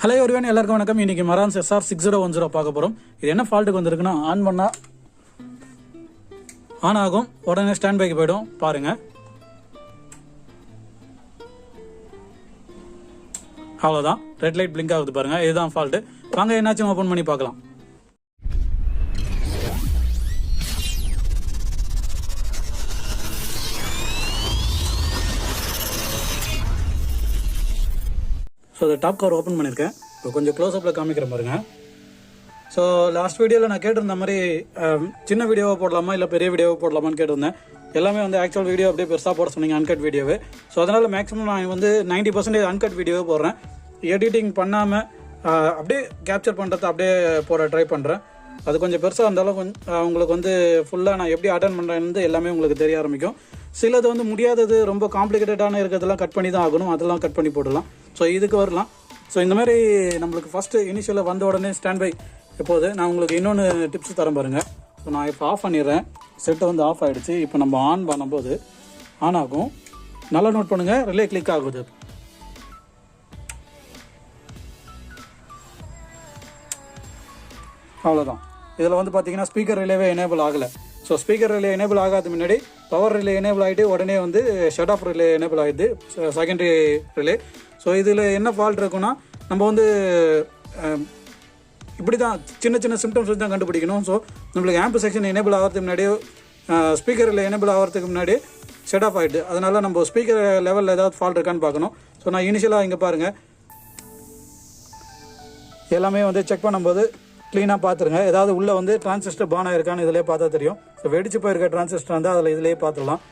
Hello everyone, எல்லாருக்கும் வணக்கம். இன்னைக்கு மரான்ஸ் SR6010 பார்க்க போகிறோம். இது என்ன ஃபால்ட்டுக்கு வந்திருக்குன்னா, ஆன் பண்ணால் ஆன் ஆகும், உடனே ஸ்டாண்ட் பைக்கு போய்டும். பாருங்க, அவ்வளோதான். ரெட் லைட் பிளிங்க் ஆகுது பாருங்க, இதுதான் ஃபால்ட்டு. வாங்க என்னாச்சும் ஓப்பன் பண்ணி பார்க்கலாம். ஸோ இந்த டாப் கவர் ஓப்பன் பண்ணியிருக்கேன். இப்போ கொஞ்சம் க்ளோஸ்அப்பில் காமிக்கிறேன் பாருங்க. ஸோ லாஸ்ட் வீடியோவில் நான் கேட்டிருந்த மாதிரி சின்ன வீடியோவை போடலாமா இல்லை பெரிய வீடியோவை போடலாமான்னு கேட்டிருந்தேன். எல்லாமே வந்து ஆக்சுவல் வீடியோ அப்படியே பெருசாக போட சொன்னீங்க, அன்கட் வீடியோவு. ஸோ அதனால் மேக்ஸிமம் நான் வந்து 90% அன்கட் வீடியோவை போடுறேன். எடிட்டிங் பண்ணாமல் அப்படியே கேப்சர் பண்ணுறத அப்படியே போட ட்ரை பண்ணுறேன். அது கொஞ்சம் பெருசாக இருந்தாலும் உங்களுக்கு வந்து ஃபுல்லாக நான் எப்படி அட்டன் பண்ணுறேன்னு எல்லாமே உங்களுக்கு தெரிய ஆரம்பிக்கும். சிலது வந்து முடியாதது, ரொம்ப காம்ப்ளிகேட்டடான இருக்கிறதெல்லாம் கட் பண்ணி தான் ஆகணும், அதெல்லாம் கட் பண்ணி போடலாம். ஸோ இதுக்கு வரலாம். ஸோ இந்த மாதிரி நம்மளுக்கு ஃபஸ்ட்டு இனிஷியலாக வந்த உடனே ஸ்டாண்ட் பை எப்போது நான் உங்களுக்கு இன்னொன்று டிப்ஸ் தரேன் பாருங்கள். ஸோ நான் இப்போ ஆஃப் பண்ணிடுறேன். செட்டை வந்து ஆஃப் ஆகிடுச்சு. இப்போ நம்ம ஆன் பண்ணும்போது ஆன் ஆகும். நல்லா நோட் பண்ணுங்கள், ரிலே கிளிக் ஆகுது. அவ்வளோதான். இதில் வந்து பார்த்தீங்கன்னா ஸ்பீக்கர் ரிலேவே எனேபிள் ஆகலை. ஸோ ஸ்பீக்கர் ரிலே எனேபிள் ஆகாத முன்னாடி பவர் ரிலே எனேபிள் ஆகிட்டு உடனே வந்து ஷட் ஆஃப் ரிலே எனேபிள் ஆகிடுது, செகண்டரி ரிலே. ஸோ இதில் என்ன ஃபால்ட் இருக்குன்னா, நம்ம வந்து இப்படி தான் சின்ன சின்ன சிம்டம்ஸ் தான் கண்டுபிடிக்கணும். ஸோ நம்மளுக்கு ஆம்ப் செக்ஷன் எனேபிள் ஆகிறதுக்கு முன்னாடியே ஸ்பீக்கரில் எனேபிள் ஆகிறதுக்கு முன்னாடி ஷட் ஆஃப் ஆகிட்டு, அதனால் நம்ம ஸ்பீக்கர் லெவலில் ஏதாவது ஃபால்ட் இருக்கான்னு பார்க்கணும். ஸோ நான் இனிஷியலாக இங்கே பாருங்கள், எல்லாமே வந்து செக் பண்ணும்போது க்ளீனாக பார்த்துருங்க. ஏதாவது உள்ளே வந்து டிரான்சிஸ்டர் பான் ஆகிருக்கான்னு இதிலே பார்த்தா தெரியும். ஸோ வெடிச்சு போயிருக்க டிரான்சிஸ்டர் வந்து அதில் இதிலே பார்த்துடலாம்.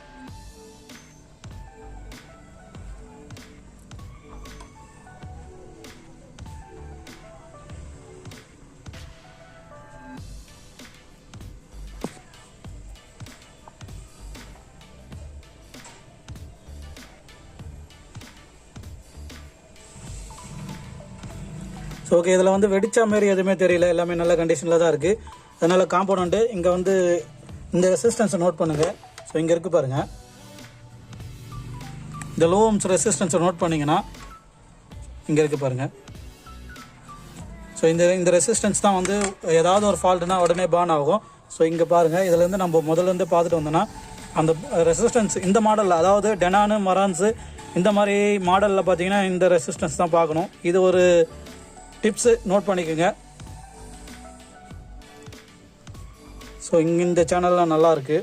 ஸோ ஓகே, இதில் வந்து வெடிச்சா மாதிரி எதுவுமே தெரியல, எல்லாமே நல்ல கண்டிஷனில் தான் இருக்குது. அதனால் காம்போனண்ட்டு இங்கே வந்து இந்த ரெசிஸ்டன்ஸை நோட் பண்ணுங்கள். ஸோ இங்கே இருக்குது பாருங்கள், இந்த லோ ஓம்ஸ் ரெசிஸ்டன்ஸை நோட் பண்ணிங்கன்னா இங்கே இருக்குது பாருங்கள். ஸோ இந்த ரெசிஸ்டன்ஸ் தான் வந்து ஏதாவது ஒரு ஃபால்ட்டுனா உடனே பான் ஆகும். ஸோ இங்கே பாருங்கள், இதுலேருந்து நம்ம முதல்லேருந்து பார்த்துட்டு வந்தோன்னா அந்த ரெசிஸ்டன்ஸ் இந்த மாடலில், அதாவது டெனானு மரான்ஸு இந்த மாதிரி மாடலில் பார்த்தீங்கன்னா இந்த ரெசிஸ்டன்ஸ் தான் பார்க்கணும். இது ஒரு டிப்ஸு நோட் பண்ணிக்கோங்க. ஸோ இங்கே இந்த சேனல்லாம் நல்லாயிருக்கு,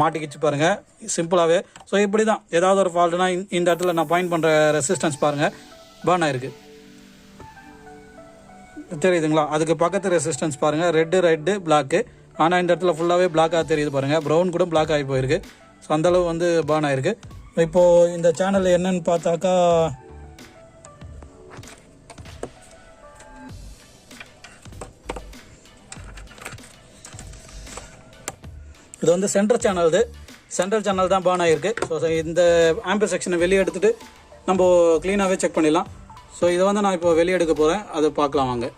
மாட்டிக்கிச்சு பாருங்கள் சிம்பிளாகவே. ஸோ இப்படி தான் ஏதாவது ஒரு ஃபால்ட்டுனா இந்த இடத்துல நான் பாயிண்ட் பண்ணுற ரெசிஸ்டன்ஸ் பாருங்கள் பர்ன் ஆகிருக்கு, தெரியுதுங்களா? அதுக்கு பக்கத்து ரெசிஸ்டன்ஸ் பாருங்கள், ரெட்டு பிளாக்கு. ஆனால் இந்த இடத்துல ஃபுல்லாகவே பிளாக்காக தெரியுது பாருங்கள், ப்ரௌன் கூட பிளாக் ஆகி போயிருக்கு. ஸோ அந்தளவு வந்து பர்ன் ஆகிருக்கு. இப்போது இந்த சேனல் என்னன்னு பார்த்தாக்கா, இது வந்து சென்ட்ரல் சேனல் தான் பான் ஆகிருக்கு. ஸோ இந்த ஆம்பிள் செக்ஷனை வெளியே எடுத்துகிட்டு நம்ம க்ளீனாகவே செக் பண்ணிடலாம். ஸோ இதை வந்து நான் இப்போ வெளியே எடுக்க போகிறேன், அதை பார்க்கலாம் வாங்க.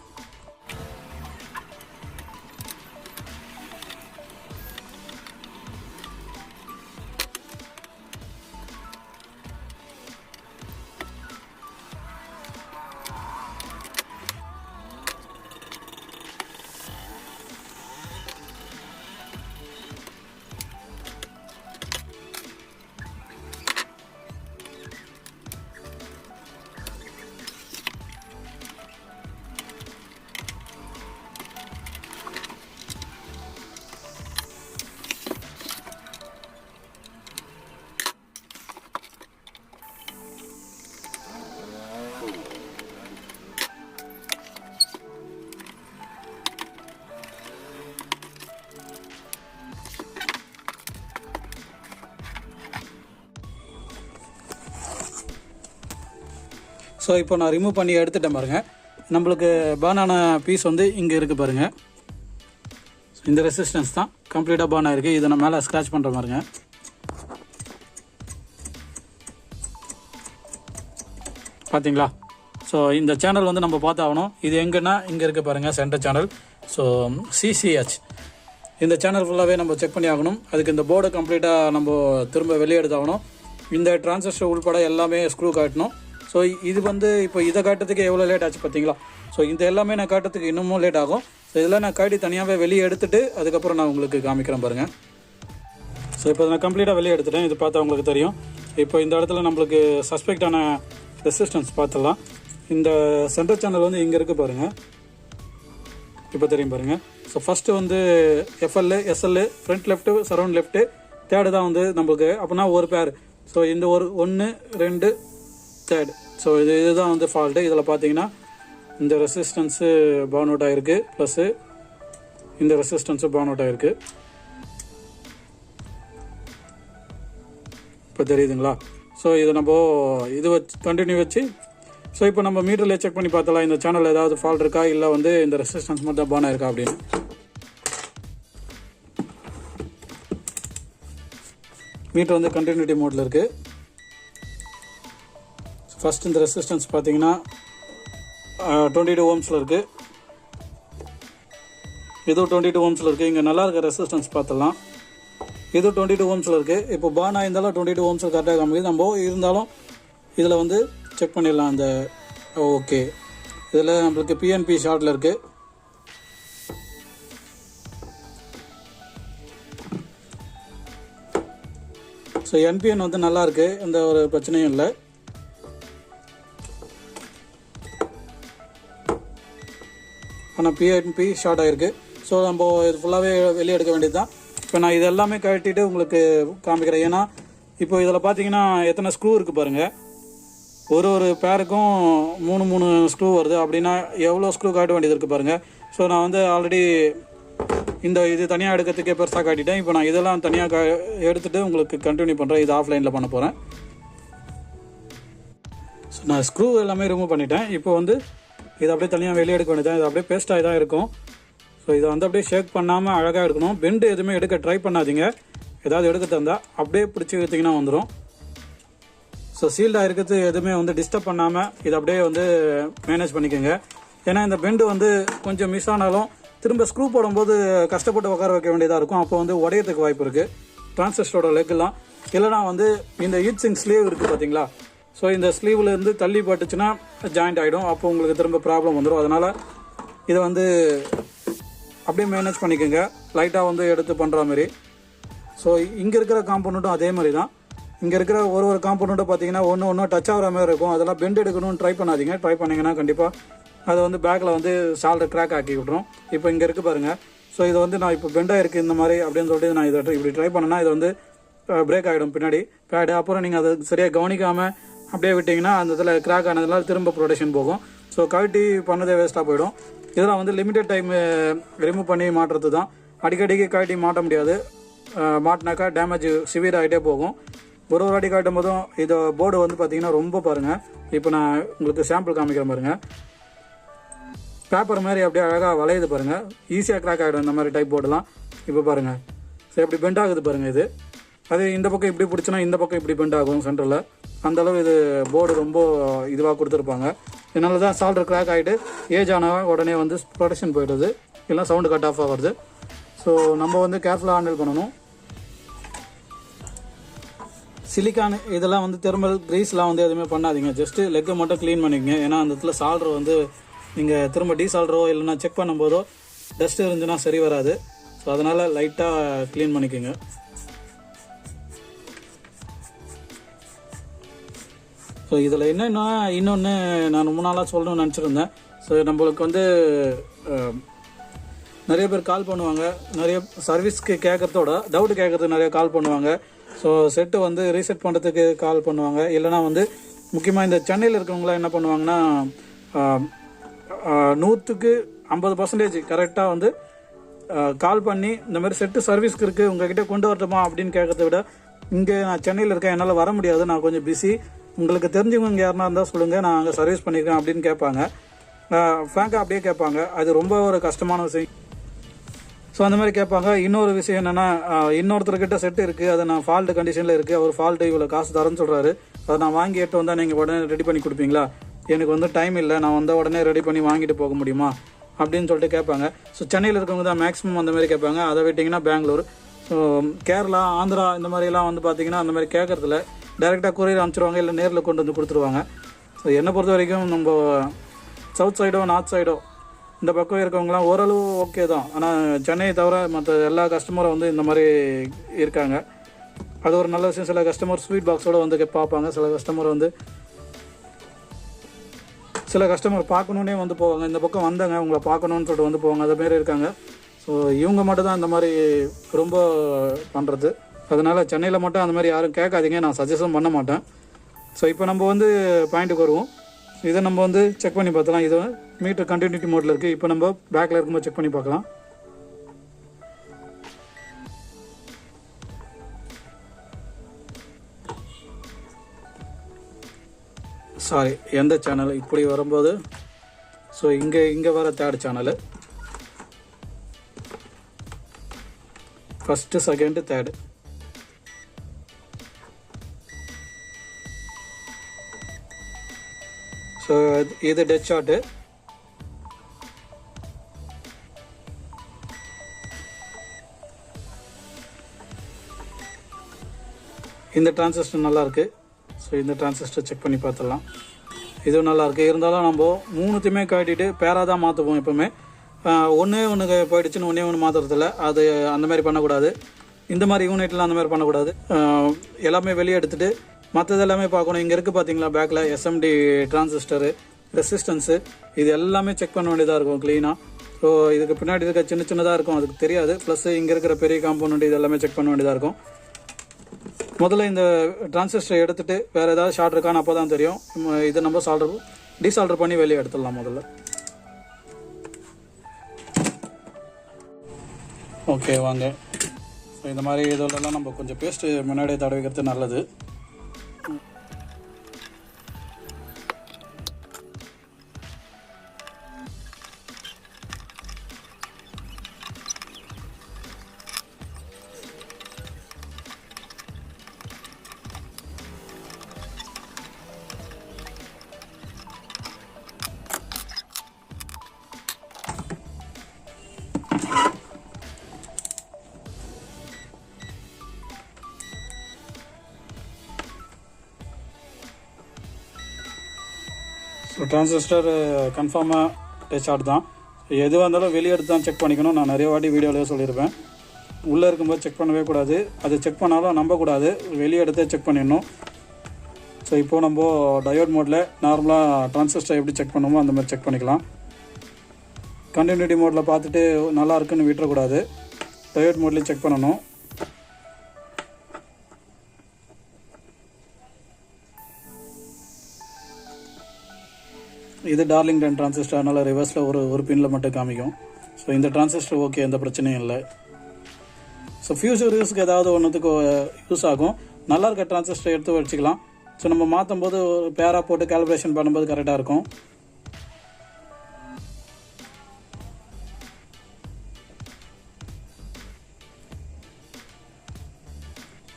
ஸோ இப்போ நான் ரிமூவ் பண்ணி எடுத்துட்டேன் பாருங்கள். நம்மளுக்கு பர்ன் ஆன பீஸ் வந்து இங்கே இருக்குது பாருங்கள். இந்த ரெசிஸ்டன்ஸ் தான் கம்ப்ளீட்டாக பர்ன் ஆகிருக்கு. இதை நான் மேலே ஸ்க்ராட்ச் பண்ணுற பாருங்க. பார்த்தீங்களா? ஸோ இந்த சேனல் வந்து நம்ம பார்த்தாகணும். இது எங்கன்னா இங்கே இருக்க பாருங்கள், சென்டர் சேனல். ஸோ CCH இந்த சேனல் ஃபுல்லாகவே நம்ம செக் பண்ணி ஆகணும். அதுக்கு இந்த போர்டை கம்ப்ளீட்டாக நம்ம திரும்ப வெளியே எடுத்தாகணும். இந்த டிரான்சிஸ்டர் உள்பட எல்லாமே ஸ்க்ரூ காட்டணும். ஸோ இது வந்து இப்போ இதை காட்டுறதுக்கு எவ்வளோ லேட் ஆச்சு பார்த்தீங்களா. ஸோ இந்த எல்லாமே நான் காட்டுறதுக்கு இன்னமும் லேட் ஆகும். ஸோ இதெல்லாம் நான் காட்டி தனியாகவே வெளியே எடுத்துகிட்டு அதுக்கப்புறம் நான் உங்களுக்கு காமிக்கிறேன் பாருங்கள். ஸோ இப்போ நான் கம்ப்ளீட்டாக வெளியே எடுத்துட்டேன். இது பார்த்தா உங்களுக்கு தெரியும். இப்போ இந்த இடத்துல நம்மளுக்கு சஸ்பெக்டான ரெசிஸ்டன்ஸ் பார்த்துடலாம். இந்த சென்டர் சேனல் வந்து இங்கே இருக்குது பாருங்கள், இப்போ தெரியும் பாருங்கள். ஸோ ஃபஸ்ட்டு வந்து FL SL front left surround left, third தான் வந்து நம்மளுக்கு அப்படின்னா ஒரு பேர். ஸோ இந்த ஒரு 1 2 தேர்டு. ஸோ இதுதான் வந்து ஃபால்ட்டு. இதில் பார்த்தீங்கன்னா இந்த ரெசிஸ்டன்ஸு பர்ன் அவுட் ஆகிருக்கு, ப்ளஸ்ஸு இந்த ரெசிஸ்டன்ஸு பர்ன் அவுட் ஆகிருக்கு. இப்போ தெரியுதுங்களா. ஸோ இதை நம்ம இது வச்சு கண்டினியூ வச்சு ஸோ இப்போ நம்ம மீட்டரில் செக் பண்ணி பார்த்தலாம் இந்த சேனல் ஏதாவது ஃபால்ட் இருக்கா, இல்லை வந்து இந்த ரெசிஸ்டன்ஸ் மட்டும் தான் பர்ன் ஆயிருக்கா அப்படின்னு. மீட்டர் வந்து கண்டினியூட்டி மோடில் இருக்குது. ஃபஸ்ட் இந்த ரெசிஸ்டன்ஸ் பார்த்தீங்கன்னா 22 ஓம்ஸில் இருக்குது. இதுவும் 22 ஓம்ஸில் இருக்குது. இங்கே நல்லா இருக்க ரெசிஸ்டன்ஸ் பார்த்துடலாம். இது 22 ஓம்ஸில் இருக்குது. இப்போ பர்ன் ஆயிருந்தாலும் 22 ஓம்ஸில் கரெக்டாக காமிக்குது. நம்ம இருந்தாலும் இதில் வந்து செக் பண்ணிடலாம். அந்த ஓகே, இதில் நம்மளுக்கு PNP ஷார்ட்டில் இருக்குது. ஸோ NPN வந்து நல்லா இருக்குது, எந்த ஒரு பிரச்சனையும் இல்லை. ஆனால் PNP ஷார்ட் ஆகிருக்கு. ஸோ நம்ம இது ஃபுல்லாகவே வெளியே எடுக்க வேண்டியது தான். இப்போ நான் இது எல்லாமே கழட்டிட்டு உங்களுக்கு காமிக்கிறேன். ஏன்னா இப்போ இதில் பார்த்தீங்கன்னா எத்தனை ஸ்க்ரூ இருக்குது பாருங்கள். ஒரு பேருக்கும் 3 ஸ்க்ரூ வருது. அப்படின்னா எவ்வளோ ஸ்க்ரூ காட்ட வேண்டியது இருக்குது பாருங்கள். ஸோ நான் வந்து ஆல்ரெடி இது தனியாக எடுக்கிறதுக்கே பெருசாக காட்டிட்டேன். இப்போ நான் இதெல்லாம் தனியாக எடுத்துகிட்டு உங்களுக்கு கண்டினியூ பண்ணுறேன். இது ஆஃப்லைனில் பண்ண போகிறேன். ஸோ நான் ஸ்க்ரூ எல்லாமே ரிமூவ் பண்ணிட்டேன். இப்போ வந்து இதை அப்படியே தனியாக வெளியே எடுக்க வேண்டியதான். இது அப்படியே பேஸ்ட்டாக தான் இருக்கும். ஸோ இதை வந்து அப்படியே ஷேக் பண்ணாமல் அழகாக எடுக்கணும். பெண்டு எதுவுமே எடுக்க ட்ரை பண்ணாதீங்க. ஏதாவது எடுக்க தந்தால் அப்படியே பிடிச்சி எடுத்திங்கன்னா வந்துடும். ஸோ சீல்டாக இருக்கிறது எதுவுமே வந்து டிஸ்டர்ப் பண்ணாமல் இதை அப்படியே வந்து மேனேஜ் பண்ணிக்கோங்க. ஏன்னா இந்த பெண்டு வந்து கொஞ்சம் மிஸ் ஆனாலும் திரும்ப ஸ்க்ரூ போடும்போது கஷ்டப்பட்டு உட்கார வைக்க வேண்டியதாக இருக்கும். அப்போ வந்து உடையத்துக்கு வாய்ப்பு இருக்குது டிரான்சிஸ்டரோட லெக்கெல்லாம். இல்லைனா வந்து இந்த ஹீட்சிங் ஸ்லீவ் இருக்குது பார்த்தீங்களா. ஸோ இந்த ஸ்லீவ்லேருந்து தள்ளி பட்டுச்சுன்னா ஜாயிண்ட் ஆகிடும். அப்போ உங்களுக்கு திரும்ப ப்ராப்ளம் வந்துடும். அதனால் இதை வந்து அப்படியே மேனேஜ் பண்ணிக்கோங்க, லைட்டாக வந்து எடுத்து பண்ணுற மாதிரி. ஸோ இங்கே இருக்கிற காம்பவுண்ட்டும் அதே மாதிரி தான். இங்கே இருக்கிற ஒரு காம்பவுண்ட்டும் பார்த்தீங்கன்னா ஒன்று டச் ஆகிற மாதிரி இருக்கும். அதெல்லாம் பெண்ட் எடுக்கணும்னு ட்ரை பண்ணாதீங்க. ட்ரை பண்ணிங்கன்னா கண்டிப்பாக அதை வந்து பேக்கில் வந்து ஷால்டர் கிராக் ஆக்கி விட்ரும். இப்போ இங்கே இருக்குது பாருங்கள். ஸோ இது வந்து நான் இப்போ பெண்டாக இருக்குது இந்த மாதிரி அப்படின்னு சொல்லிட்டு நான் இதை இப்படி ட்ரை பண்ணேன்னா இது வந்து பிரேக் ஆகிடும் பின்னாடி பேடு. அப்புறம் நீங்கள் அதை சரியாக கவனிக்காமல் அப்படியே விட்டிங்கன்னா அந்த இதில் கிராக் ஆனதுனால திரும்ப ப்ரொடக்ஷன் போகும். ஸோ கழட்டி பண்ணதே வேஸ்ட்டாக போயிடும். இதெல்லாம் வந்து லிமிட்டட் டைம் ரிமூவ் பண்ணி மாட்டுறது தான். அடிக்கடிக்கு கழட்டி மாட்ட முடியாது. மாட்டினாக்கா டேமேஜ் சிவியர் ஆகிட்டே போகும். ஒரு வாட்டி காட்டும் போதும் இது போர்டு வந்து பார்த்தீங்கன்னா ரொம்ப பாருங்கள். இப்போ நான் உங்களுக்கு சாம்பிள் காமிக்கிறேன் பாருங்கள். பேப்பர் மாதிரி அப்படியே அழகாக வளையுது பாருங்கள். ஈஸியாக கிராக் ஆகிடும் இந்த மாதிரி டைப் போர்டுலாம். இப்போ பாருங்கள். ஸோ எப்படி பெண்ட் ஆகுது பாருங்கள். இது அது இந்த பக்கம் இப்படி பிடிச்சினா இந்த பக்கம் இப்படி பெண்ட் ஆகும் சென்டரில். அந்தளவு இது போர்டு ரொம்ப இதுவாக கொடுத்துருப்பாங்க. இதனால தான் ஷால்டர் கிராக் ஆகிட்டு ஏஜ் ஆன உடனே வந்து ப்ரொடக்ஷன் போயிடுது, இல்லை சவுண்டு கட் ஆஃப் ஆகிறது. ஸோ நம்ம வந்து கேர்ஃபுல்லாக ஹேண்டில் பண்ணணும். சிலிக்கான் இதெல்லாம் வந்து தெர்மல் கிரீஸ்லாம் வந்து எதுவுமே பண்ணாதீங்க. ஜஸ்ட்டு லெக்கை மட்டும் க்ளீன் பண்ணிக்கங்க. ஏன்னா அந்த இடத்துல சால்டர் வந்து நீங்கள் திரும்ப டீசால்டரோ இல்லைன்னா செக் பண்ணும்போதோ டஸ்ட் இருந்துச்சுன்னா சரி வராது. ஸோ அதனால் லைட்டாக க்ளீன் பண்ணிக்கோங்க. ஸோ இதில் என்னென்னா இன்னொன்று நான் ரொம்ப நாளாக சொல்லணும்னு நினச்சிருந்தேன். ஸோ நம்மளுக்கு வந்து நிறைய பேர் கால் பண்ணுவாங்க. நிறைய சர்வீஸ்க்கு கேட்குறதோட டவுட்டு கேட்குறதுக்கு நிறைய கால் பண்ணுவாங்க. ஸோ செட்டு வந்து ரீசெட் பண்ணுறதுக்கு கால் பண்ணுவாங்க. இல்லைனா வந்து முக்கியமாக இந்த சென்னையில் இருக்கிறவங்களாம் என்ன பண்ணுவாங்கன்னா 100% கரெக்டாக வந்து கால் பண்ணி இந்த மாதிரி செட்டு சர்வீஸ்க்கு இருக்குது உங்ககிட்ட கொண்டு வரட்டுமா அப்படின்னு கேட்கறத விட, இங்கே நான் சென்னையில் இருக்கேன், என்னால் வர முடியாது, நான் கொஞ்சம் பிஸி, உங்களுக்கு தெரிஞ்சவங்க யாருனா இருந்தால் சொல்லுங்கள், நான் அங்கே சர்வீஸ் பண்ணிக்கிறேன் அப்படின்னு கேட்பாங்க. ஃப்ராங்காக அப்படியே கேட்பாங்க. அது ரொம்ப ஒரு கஷ்டமான விஷயம். ஸோ அந்த மாதிரி கேட்பாங்க. இன்னொரு விஷயம் என்னென்னா, இன்னொருத்தர்கிட்ட செட்டு இருக்குது, அதை நான் ஃபால்ட்டு கண்டிஷனில் இருக்குது, அவர் ஃபால்ட்டு இவ்வளோ காசு தரேன்னு சொல்கிறாரு, அதை நான் வாங்கி எட்டு வந்தால் நீங்கள் உடனே ரெடி பண்ணி கொடுப்பீங்களா? எனக்கு வந்து டைம் இல்லை, நான் வந்தால் உடனே ரெடி பண்ணி வாங்கிட்டு போக முடியுமா அப்படின்னு சொல்லிட்டு கேட்பாங்க. ஸோ சென்னையில் இருக்கவங்க தான் மேக்ஸிமம் அந்த மாதிரி கேட்பாங்க. அதை விட்டிங்கன்னா பெங்களூர், ஸோ கேரளா, ஆந்திரா இந்த மாதிரிலாம் வந்து பார்த்திங்கன்னா அந்த மாதிரி கேட்குறதுல டேரெக்டாக கொரியர் அனுப்பிச்சிருவாங்க, இல்லை நேரில் கொண்டு வந்து கொடுத்துருவாங்க. ஸோ என்னை பொறுத்த வரைக்கும் நம்ம சவுத் சைடோ நார்த் சைடோ இந்த பக்கம் இருக்கவங்களாம் ஓரளவு ஓகே தான். ஆனால் சென்னையை தவிர மற்ற எல்லா கஸ்டமரும் வந்து இந்த மாதிரி இருக்காங்க. அது ஒரு நல்ல விஷயம். சில கஸ்டமர் ஸ்வீட் பாக்ஸோடு வந்து பார்ப்பாங்க, சில கஸ்டமர் பார்க்கணுன்னே வந்து போவாங்க. இந்த பக்கம் வந்தாங்க உங்களை பார்க்கணுன்னு சொல்லிட்டு வந்து போவாங்க, அதுமாரி இருக்காங்க. ஸோ இவங்க மட்டும் தான் இந்த மாதிரி ரொம்ப பண்ணுறது. அதனால் சென்னையில் மட்டும் அந்த மாதிரி யாரும் கேட்காதீங்க, நான் சஜஷன் பண்ண மாட்டேன். ஸோ இப்போ நம்ம வந்து பாயிண்ட்டுக்கு வருவோம். இதை நம்ம வந்து செக் பண்ணி பார்த்தலாம். இது மீட்டர் கண்டினியூட்டி மோடில் இருக்குது. இப்போ நம்ம பேக்கில் இருக்கும்போது செக் பண்ணி பார்க்கலாம். சாரி, எந்த சேனல் இப்படி வரும்போது, ஸோ இங்கே வர third channel, first second third. So இது டெட் ஷாட்டு. இந்த டிரான்சிஸ்டர் நல்லாயிருக்கு. ஸோ இந்த டிரான்சிஸ்டர் செக் பண்ணி பார்த்துடலாம். இதுவும் நல்லாயிருக்கு. இருந்தாலும் நம்ம மூணுத்தையுமே கட்டிட்டு பேராக தான் மாற்றுவோம் எப்போவுமே. ஒன்று போயிடுச்சுன்னு ஒன்று மாற்றுறதில்ல. அது அந்த மாதிரி பண்ணக்கூடாது. இந்த மாதிரி யூனிட்லாம் அந்த மாதிரி பண்ணக்கூடாது. எல்லாமே வெளியே எடுத்துகிட்டு மற்றது எல்லாமே பார்க்கணும். இங்கே இருக்குது பார்த்தீங்களா பேக்கில் எஸ்எம்டி டிரான்சிஸ்டரு, ரெசிஸ்டன்ஸு, இது எல்லாமே செக் பண்ண வேண்டியதாக இருக்கும் க்ளீனாக. ஸோ இதுக்கு பின்னாடி இருக்க சின்னதாக இருக்கும், அதுக்கு தெரியாது. ப்ளஸ் இங்கே இருக்கிற பெரிய காம்பவுண்ட் இது எல்லாமே செக் பண்ண வேண்டியதாக இருக்கும். முதல்ல இந்த டிரான்சிஸ்டரை எடுத்துகிட்டு வேறு ஏதாவது ஷார்ட் இருக்கான்னு அப்போ தான் தெரியும். இதை நம்ம டீசால்டர் பண்ணி வெளியே எடுத்துடலாம் முதல்ல. ஓகே வாங்க. ஸோ இந்த மாதிரி இதெல்லாம் நம்ம கொஞ்சம் பேஸ்ட்டு முன்னாடியே தடவிக்கிறது நல்லது. ஸோ டிரான்சிஸ்டர் கன்ஃபார்மாக டச் ஆட் தான். எதுவாக இருந்தாலும் வெளியே எடுத்து தான் செக் பண்ணிக்கணும். நான் நிறைய வாட்டி வீடியோவில் சொல்லியிருப்பேன். உள்ளே இருக்கும்போது செக் பண்ணவே கூடாது. அது செக் பண்ணாலும் நம்பக்கூடாது, வெளியே எடுத்தே செக் பண்ணிடணும். ஸோ இப்போது நம்ம டயோட் மோடில் நார்மலாக டிரான்சிஸ்டர் எப்படி செக் பண்ணுமோ அந்த மாதிரி செக் பண்ணிக்கலாம். கண்டினியூட்டி மோடில் பார்த்துட்டு நல்லா இருக்குன்னு விட்டுறக்கூடாது. டயோட் மோட்லேயும் செக் பண்ணணும். இது டார்லிங்டன் டிரான்சிஸ்டர், அதனால் ரிவர்ஸில் ஒரு பின்னில் மட்டும் காமிக்கும். ஸோ இந்த டிரான்சிஸ்டர் ஓகே, எந்த பிரச்சனையும் இல்லை. ஸோ ஃபியூச்சர் யூஸ்க்கு ஏதாவது ஒன்றுத்துக்கு யூஸ் ஆகும். நல்லா இருக்க டிரான்சிஸ்டர் எடுத்து வச்சுக்கலாம். ஸோ நம்ம மாற்றும் போது ஒரு பேராக போட்டு கால்குலேஷன் பண்ணும்போது கரெக்டாக இருக்கும்.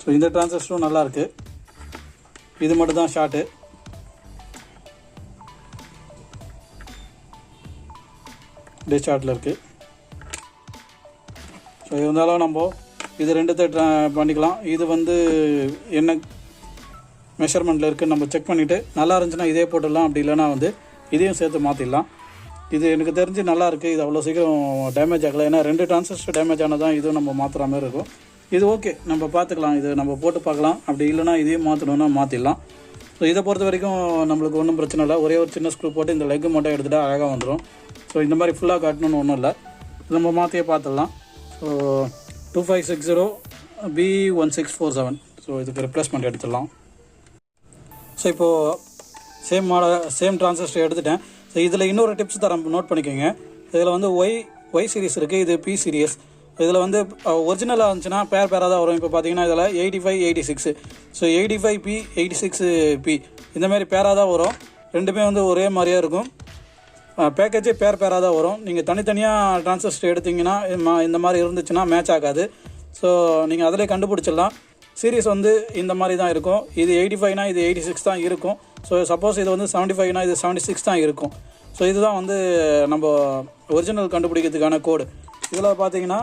ஸோ இந்த டிரான்சிஸ்டரும் நல்லாயிருக்கு. இது மட்டும் தான் ஷார்ட்டு. டிஸ்சார்ட்டில் இருக்குது. ஸோ இருந்தாலும் நம்ம இது ரெண்டுத்தை பண்ணிக்கலாம். இது வந்து என்ன மெஷர்மெண்ட்டில் இருக்குதுன்னு நம்ம செக் பண்ணிவிட்டு நல்லா இருந்துச்சுன்னா இதே போட்டுடலாம். அப்படி இல்லைனா வந்து இதையும் சேர்த்து மாற்றிடலாம். இது எனக்கு தெரிஞ்சு நல்லாயிருக்கு. இது அவ்வளோ சீக்கிரம் டேமேஜ் ஆகலை. ஏன்னா 2 டிரான்சிஸ்டர் டேமேஜ் ஆனால் தான் இதுவும் நம்ம மாற்றுற மாதிரி இருக்கும். இது ஓகே, நம்ம பார்த்துக்கலாம். இது நம்ம போட்டு பார்க்கலாம். அப்படி இல்லைனா இதையும் மாற்றணுன்னா மாற்றிடலாம். ஸோ இதை பொறுத்த வரைக்கும் நம்மளுக்கு ஒன்றும் பிரச்சனை இல்லை. ஒரே ஒரு சின்ன ஸ்க்ரூ போட்டு இந்த லெக்கு மட்டும் எடுத்துகிட்டா அழகாக வந்துடும். ஸோ இந்த மாதிரி ஃபுல்லாக காட்டணுன்னு ஒன்றும் இல்லை, நம்ம மாற்றியே பார்த்துடலாம். So 2560B1647. ஸோ இதுக்கு ரிப்ளேஸ்மெண்ட் எடுத்துடலாம். ஸோ இப்போது சேம் டிரான்சிஸ்டர் எடுத்துட்டேன். ஸோ இதில் இன்னொரு டிப்ஸ் தரேன், நோட் பண்ணிக்கோங்க. இதில் வந்து ஒய் சீரிஸ் இருக்குது, இது பி சீரியஸ். இதில் வந்து ஒரிஜினலாக இருந்துச்சுன்னா பேராக தான் வரும். இப்போ பார்த்தீங்கன்னா இதில் 8586. ஸோ 85P 86P இந்தமாரி பேராக தான் வரும். ரெண்டுமே வந்து ஒரே மாதிரியே இருக்கும். பேக்கேஜே பேராக தான் வரும். நீங்கள் தனித்தனியாக டிரான்சிஸ்டர் எடுத்திங்கன்னா இந்த மாதிரி இருந்துச்சுன்னா மேட்ச் ஆகாது. ஸோ நீங்கள் அதிலே கண்டுபிடிச்சிடலாம். சீரிஸ் வந்து இந்த மாதிரி தான் இருக்கும். இது 85னா இது 86 தான் இருக்கும். ஸோ சப்போஸ் இது வந்து 75னா இது 76 தான் இருக்கும். ஸோ இதுதான் வந்து நம்ம ஒரிஜினல் கண்டுபிடிக்கிறதுக்கான கோடு. இதில் பார்த்தீங்கன்னா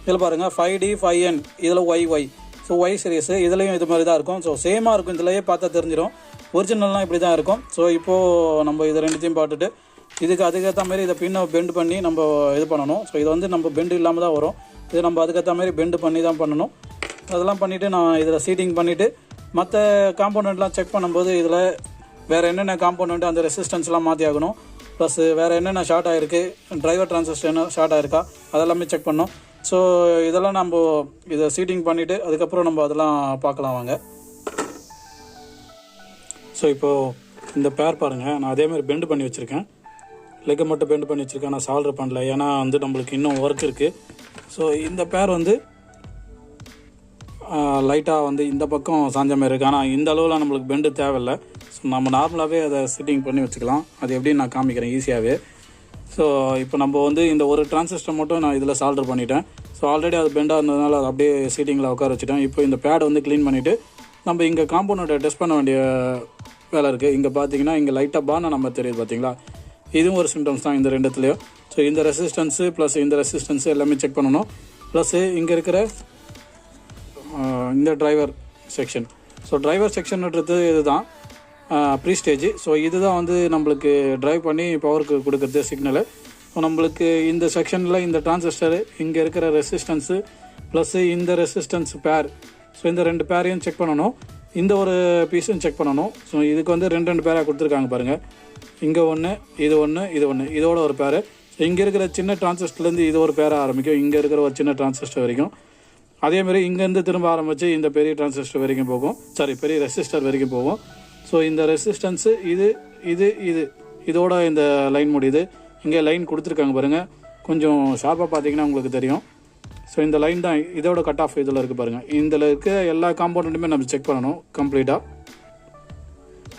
இதில் பாருங்கள் 5D 5N, இதில் YY. ஸோ ஒய் சீரிஸ் இதுலேயும் இது மாதிரி தான் இருக்கும். ஸோ சேமாக இருக்கும், இதுலேயே பார்த்தா தெரிஞ்சிடும். ஒரிஜினல்லாம் இப்படி தான் இருக்கும். ஸோ இப்போது நம்ம இது ரெண்டுத்தையும் பார்த்துட்டு இதுக்கு அதுக்கேற்ற மாதிரி இதை பின்னை பெண்டு பண்ணி நம்ம இது பண்ணணும். ஸோ இது வந்து நம்ம பெண்டு இல்லாமல் தான் வரும். இது நம்ம அதுக்கேற்ற மாதிரி பெண்டு பண்ணி தான் பண்ணணும். அதெல்லாம் பண்ணிவிட்டு நான் இதில் சீட்டிங் பண்ணிவிட்டு மற்ற காம்போனண்ட்லாம் செக் பண்ணும்போது இதில் வேறு என்னென்ன காம்போனண்ட் அந்த ரெசிஸ்டன்ஸ்லாம் மாற்றி ஆகணும். ப்ளஸ் வேறு என்னென்ன ஷார்ட் ஆகிருக்கு, டிரைவர் டிரான்சிஸ்டர் என்ன ஷார்ட் ஆகிருக்கா அதெல்லாமே செக் பண்ணோம். ஸோ இதெல்லாம் நம்ம இதை சீட்டிங் பண்ணிவிட்டு அதுக்கப்புறம் நம்ம அதெல்லாம் பார்க்கலாம் வாங்க. ஸோ இப்போது இந்த பேர் பாருங்கள், நான் அதேமாதிரி பெண்டு பண்ணி வச்சுருக்கேன். லெக்கை மட்டும் பெண்டு பண்ணி வச்சுருக்கேன், நான் சால்டர் பண்ணல. ஏன்னா வந்து நம்மளுக்கு இன்னும் ஒர்க் இருக்குது. ஸோ இந்த பேர் வந்து லைட்டாக வந்து இந்த பக்கம் சாஞ்ச மாதிரி இருக்குது. ஆனால் இந்த அளவில் நம்மளுக்கு பெண்டு தேவையில்லை. ஸோ நம்ம நார்மலாகவே அதை சிட்டிங் பண்ணி வச்சுக்கலாம். அது எப்படின்னு நான் காமிக்கிறேன் ஈஸியாகவே. ஸோ இப்போ நம்ம வந்து இந்த ஒரு டிரான்சிஸ்டர் மட்டும் நான் இதில் சால்டர் பண்ணிட்டேன். ஸோ ஆல்ரெடி அது பெண்டாக இருந்ததுனால அது அப்படியே சீட்டிங்கில் உட்கார வச்சுட்டேன். இப்போ இந்த பேடை வந்து க்ளீன் பண்ணிவிட்டு நம்ம இங்கே காம்போனண்ட்டை டெஸ்ட் பண்ண வேண்டிய வேலை இருக்குது. இங்கே பார்த்தீங்கன்னா இங்கே லைட்டாக பான நம்ம தெரியுது பார்த்தீங்களா, இதுவும் ஒரு சிம்டம்ஸ் தான் இந்த ரெண்டுத்துலேயும். ஸோ இந்த ரெசிஸ்டன்ஸு ப்ளஸ் இந்த ரெசிஸ்டன்ஸு எல்லாமே செக் பண்ணணும். ப்ளஸ்ஸு இங்கே இருக்கிற இந்த டிரைவர் செக்ஷன். ஸோ டிரைவர் செக்ஷன்ன்றது இது தான் ப்ரீ ஸ்டேஜ். ஸோ இதுதான் வந்து நம்மளுக்கு ட்ரைவ் பண்ணி பவருக்கு கொடுக்குறது சிக்னலு. ஸோ நம்மளுக்கு இந்த செக்ஷனில் இந்த டிரான்சிஸ்டரு, இங்கே இருக்கிற ரெசிஸ்டன்ஸு ப்ளஸ்ஸு இந்த ரெசிஸ்டன்ஸ் பேர், ஸோ இந்த ரெண்டு பேரையும் செக் பண்ணணும். இந்த ஒரு பீஸும் செக் பண்ணணும். ஸோ இதுக்கு வந்து ரெண்டு பேராக கொடுத்துருக்காங்க பாருங்கள். இங்கே ஒன்று, இது ஒன்று, இது ஒன்று, இதோட ஒரு பேர். ஸோ இங்கே இருக்கிற சின்ன டிரான்சிஸ்டர்லேருந்து இது ஒரு பேராக ஆரம்பிக்கும், இங்கே இருக்கிற ஒரு சின்ன டிரான்சிஸ்டர் வரைக்கும். அதேமாதிரி இங்கேருந்து திரும்ப ஆரம்பித்து இந்த பெரிய டிரான்சிஸ்டர் வரைக்கும் போகும், பெரிய ரெசிஸ்டர் வரைக்கும் போகும். ஸோ இந்த ரெசிஸ்டன்ஸு இது இது இது இதோட இந்த லைன் முடியுது. இங்கே லைன் கொடுத்துருக்காங்க பாருங்கள், கொஞ்சம் ஷார்ப்பாக பார்த்தீங்கன்னா உங்களுக்கு தெரியும். ஸோ இந்த லைன் தான் இதோட கட் ஆஃப் இதில் இருக்குது பாருங்கள். இதில் இருக்க எல்லா காம்போனண்ட்டுமே நம்ம செக் பண்ணணும் கம்ப்ளீட்டாக.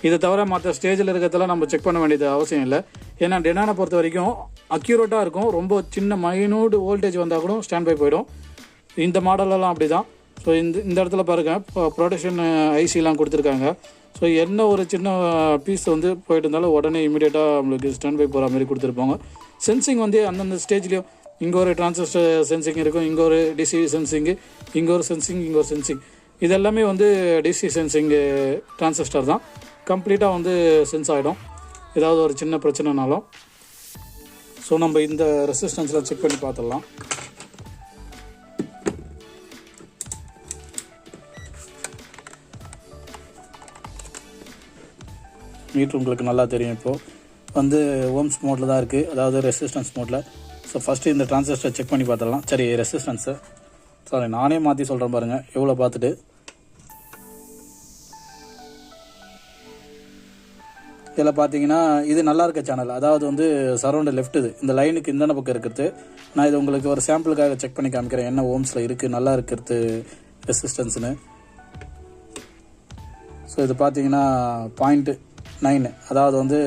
இதை தவிர மற்ற ஸ்டேஜில் இருக்கிறதெல்லாம் நம்ம செக் பண்ண வேண்டியது அவசியம் இல்லை. ஏன்னா டெனானை பொறுத்த வரைக்கும் அக்யூரேட்டாக இருக்கும். ரொம்ப சின்ன மைனூட் வோல்டேஜ் வந்தால் கூட ஸ்டாண்ட் பை போயிடும். இந்த மாடலெல்லாம் அப்படி தான். ஸோ இந்த இடத்துல பாருங்கள், ப்ரொடக்ஷன் ஐசிலாம் கொடுத்துருக்காங்க. ஸோ என்ன ஒரு சின்ன பீஸ் வந்து போயிட்டு இருந்தாலும் உடனே இமீடியட்டாக நம்மளுக்கு ஸ்டாண்ட் பை போகிற மாதிரி கொடுத்துருப்பாங்க. சென்சிங் வந்து அந்தந்த ஸ்டேஜ்லேயும் இங்கே ஒரு டிரான்சிஸ்டர் சென்சிங் இருக்கும், இங்கே ஒரு டிசி சென்சிங்கு, இங்கே ஒரு சென்சிங், இங்கே ஒரு சென்சிங். இதெல்லாமே வந்து டிசி சென்சிங் டிரான்சிஸ்டர் தான். கம்ப்ளீட்டாக வந்து சென்ஸ் ஆகிடும் ஏதாவது ஒரு சின்ன பிரச்சனைனாலும். ஸோ நம்ம இந்த ரெசிஸ்டன்ஸில் செக் பண்ணி பார்த்துடலாம். மீட்ரு உங்களுக்கு நல்லா தெரியும். இப்போது வந்து ஓம்ஸ் மோடில் தான் இருக்குது, அதாவது ரெசிஸ்டன்ஸ் மோடில். ஸோ ஃபஸ்ட்டு இந்த டிரான்சிஸ்டர் செக் பண்ணி பார்த்துடலாம். சரி, ரெசிஸ்டன்ஸு நானே மாற்றி சொல்கிறேன் பாருங்கள் எவ்வளோ பார்த்துட்டு. இதில் பார்த்தீங்கன்னா இது நல்லா இருக்க சேனல், அதாவது வந்து சரௌண்டு லெஃப்ட், இது இந்த லைனுக்கு இந்த பக்கம் இருக்கிறது. நான் இது உங்களுக்கு ஒரு சாம்பிளுக்காக செக் பண்ணி காமிக்கிறேன் என்ன ஓம்ஸில் இருக்குது நல்லா இருக்கிறது ரெசிஸ்டன்ஸுன்னு. ஸோ இது பார்த்தீங்கன்னா 0.9, அதாவது வந்து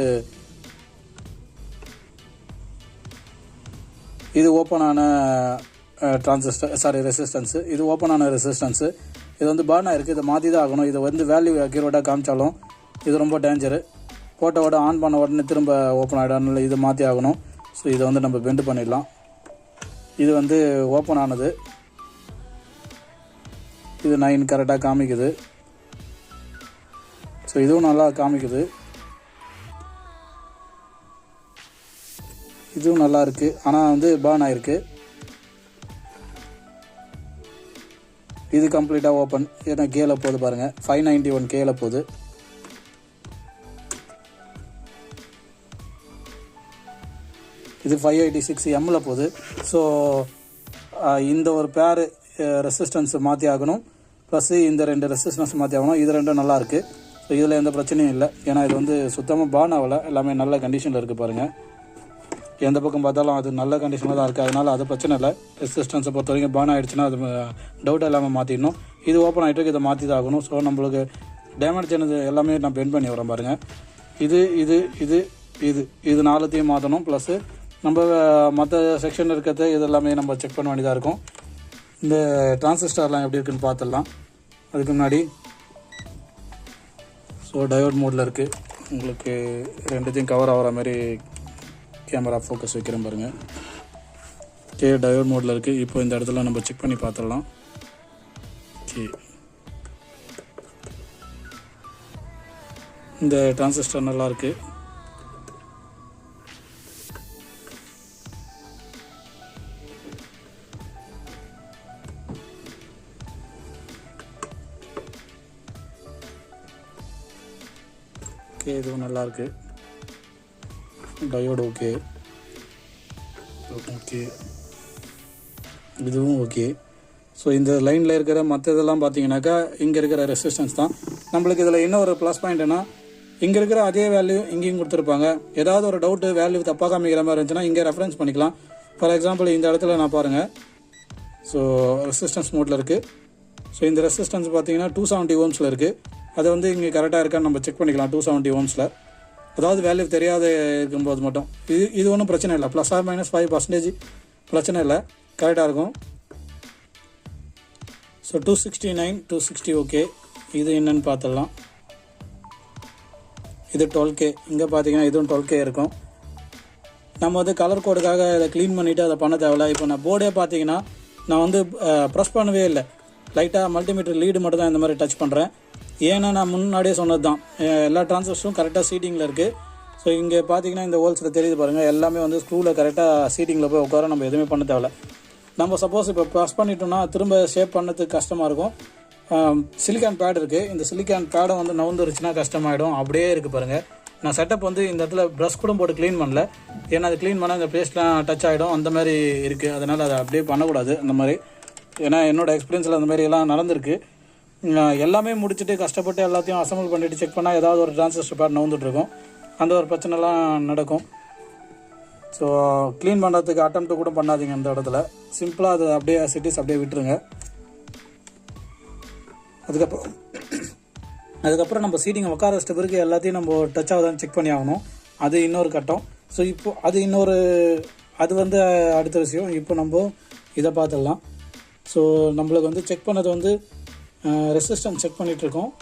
இது ஓப்பனான ரெசிஸ்டன்ஸு. இது ஓப்பனான ரெசிஸ்டன்ஸு. இது வந்து பர்ன் ஆகிருக்கு, இதை மாற்றி தான் ஆகணும். இதை வந்து வேல்யூ அக்யூரேட்டாக காமிச்சாலும் இது ரொம்ப டேஞ்சரு. போட்டோட ஆன் பண்ண உடனே திரும்ப ஓப்பன் ஆகிடும், அதனால இதை மாற்றி ஆகணும். ஸோ இதை வந்து நம்ம பெண்டு பண்ணிடலாம். இது வந்து ஓப்பன் ஆனது, இது 9 கரெக்டாக காமிக்குது. ஸோ இதுவும் நல்லா காமிக்குது, இதுவும் நல்லா இருக்குது. ஆனால் வந்து பர்ன் ஆகிருக்கு. இது கம்ப்ளீட்டாக ஓப்பன், ஏன்னா கேல போகுது பாருங்கள், 591 கேல போகுது. இது 586 எம்மில் போகுது. ஸோ இந்த ஒரு பேர் ரெசிஸ்டன்ஸ் மாற்றி ஆகணும், ப்ளஸ் இந்த ரெண்டு ரெசிஸ்டன்ஸ் மாற்றி ஆகணும். இது ரெண்டும் நல்லாயிருக்கு. ஸோ இதில் எந்த பிரச்சனையும் இல்லை, ஏன்னா இது வந்து சுத்தமாக பர்ன் ஆகலை, எல்லாமே நல்ல கண்டிஷனில் இருக்குது பாருங்கள். எந்த பக்கம் பார்த்தாலும் அது நல்ல கண்டிஷனில் தான் இருக்குது, அதனால் அது பிரச்சனை இல்லை. ரெசிஸ்டன்ஸை பொறுத்த வரைக்கும் பர்ன் ஆகிடுச்சுன்னா அது டவுட் இல்லாமல் மாற்றிடணும். இது ஓப்பன் ஆகிட்டு இதை மாற்றி தான் ஆகணும். ஸோ நம்மளுக்கு டேமேஜ் ஆனது எல்லாமே நான் பெண்ட் பண்ணி வரேன் பாருங்கள். இது இது இது இது இது நாலுத்தையும் மாற்றணும். ப்ளஸ்ஸு நம்ம மற்ற செக்ஷன் இருக்கிறது இது எல்லாமே நம்ம செக் பண்ண வேண்டியதாக இருக்கும். இந்த டிரான்சிஸ்டர்லாம் எப்படி இருக்குன்னு பார்த்துடலாம். அதுக்கு முன்னாடி ஸோ டயோட் மோடில் இருக்குது, உங்களுக்கு ரெண்டுத்தையும் கவர் ஆகிற மாதிரி கேமரா ஃபோக்கஸ் வைக்கிறேன் பாருங்கள். டயோட் மோடில் இருக்குது. இப்போ இந்த இடத்துல நம்ம செக் பண்ணி பார்த்துடலாம். ஓகே, இந்த டிரான்சிஸ்டர் நல்லாயிருக்கு. ஓகே, இதுவும் நல்லாயிருக்கு. டயோடு ஓகே, ஓகே, இதுவும் ஓகே. ஸோ இந்த லைனில் இருக்கிற மற்ற இதெல்லாம் பார்த்தீங்கன்னாக்கா இங்கே இருக்கிற ரெசிஸ்டன்ஸ் தான். நம்மளுக்கு இதில் இன்னொரு ப்ளஸ் பாயிண்ட்னா, இங்கே இருக்கிற அதே வேல்யூ இங்கேயும் கொடுத்துருப்பாங்க. ஏதாவது ஒரு டவுட்டு வேல்யூ தப்பாக காமிக்கிற மாதிரி இருந்துச்சுன்னா இங்கே ரெஃபரன்ஸ் பண்ணிக்கலாம். ஃபார் எக்ஸாம்பிள் இந்த இடத்துல நான் பாருங்கள், ஸோ ரெசிஸ்டன்ஸ் மோட்டில் இருக்குது. ஸோ இந்த ரெசிஸ்டன்ஸ் பார்த்தீங்கன்னா 270 ஓம்ஸில் இருக்குது. அதை வந்து இங்கே கரெக்டாக இருக்கான்னு நம்ம செக் பண்ணிக்கலாம். 270 ஓம்ஸில், அதாவது வேல்யூ தெரியாத இருக்கும்போது மட்டும். இது ஒன்றும் பிரச்சனை இல்லை. ப்ளஸ் ஆர் மைனஸ் 5% பிரச்சனை இல்லை, கரெக்டாக இருக்கும். So 269, 260 okay. இது என்னென்னு பார்த்துடலாம். இது 12K. இங்கே பார்த்தீங்கன்னா இதுவும் 12K இருக்கும். நம்ம வந்து கலர் கோடுக்காக அதை க்ளீன் பண்ணிவிட்டு அதை பண்ண தேவையில்ல. இப்போ நான் போர்டே பார்த்தீங்கன்னா நான் வந்து ப்ரெஸ் பண்ணவே இல்லை. லைட்டாக மல்டிமீட்டர் லீடு மட்டும் தான் இந்த மாதிரி டச் பண்ணுறேன். ஏன்னா நான் முன்னாடியே சொன்னது தான், எல்லா டிரான்சிஸ்டரும் கரெக்டாக சீட்டிங்கில் இருக்குது. ஸோ இங்கே பார்த்தீங்கன்னா இந்த ஹோல்ஸில் தெரியுது பாருங்கள், எல்லாமே வந்து ஸ்க்ரூவில் கரெக்டாக சீட்டிங்கில் போய் உட்கார நம்ம எதுவுமே பண்ண தேவையில்ல. நம்ம சப்போஸ் இப்போ ப்ரெஸ் பண்ணிட்டோம்னா திரும்ப ஷேப் பண்ணதுக்கு கஷ்டமாக இருக்கும். சிலிக்கான் பேட் இருக்குது. இந்த சிலிக்கான் பேடை வந்து நவுந்துருச்சுன்னா கஷ்டமாயிடும். அப்படியே இருக்குது பாருங்கள். நான் செட்டப் வந்து இந்த இடத்துல ப்ரஷ் கூட போட்டு க்ளீன் பண்ணல. ஏன்னா அது க்ளீன் பண்ணால் இந்த பேஸ்ட்லாம் டச் ஆகிடும், அந்த மாதிரி இருக்குது. அதனால் அதை அப்படியே பண்ணக்கூடாது அந்த மாதிரி. ஏன்னா என்னோடய எக்ஸ்பீரியன்ஸில் அந்த மாதிரி எல்லாம் நடந்திருக்கு. எல்லாமே முடிச்சுட்டு கஷ்டப்பட்டு எல்லாத்தையும் அசம்பிள் பண்ணிவிட்டு செக் பண்ணால் ஏதாவது ஒரு டிரான்சிஸ்டர் பேட் நவுந்துட்டுருக்கும். அந்த ஒரு பிரச்சனைலாம் நடக்கும். ஸோ க்ளீன் பண்ணுறதுக்கு அட்டெம்ப்ட் கூட பண்ணாதீங்க இந்த இடத்துல. சிம்பிளாக அதை அப்படியே சிட்டிஸ் அப்படியே விட்டுருங்க. அதுக்கப்புறம் நம்ம சீட்டிங்கை உட்கார வச்சிட்ட பிறகு எல்லாத்தையும் நம்ம டச் ஆகுதான்னு செக் பண்ணி ஆகணும். அது இன்னொரு கட்டம். ஸோ இப்போ அது வந்து அடுத்த விஷயம். இப்போ நம்ம இதை பார்த்துடலாம். ஸோ நம்மளுக்கு வந்து செக் பண்ணது வந்து ரெசிஸ்டன்ஸ் செக் பண்ணிகிட்ருக்கோம்.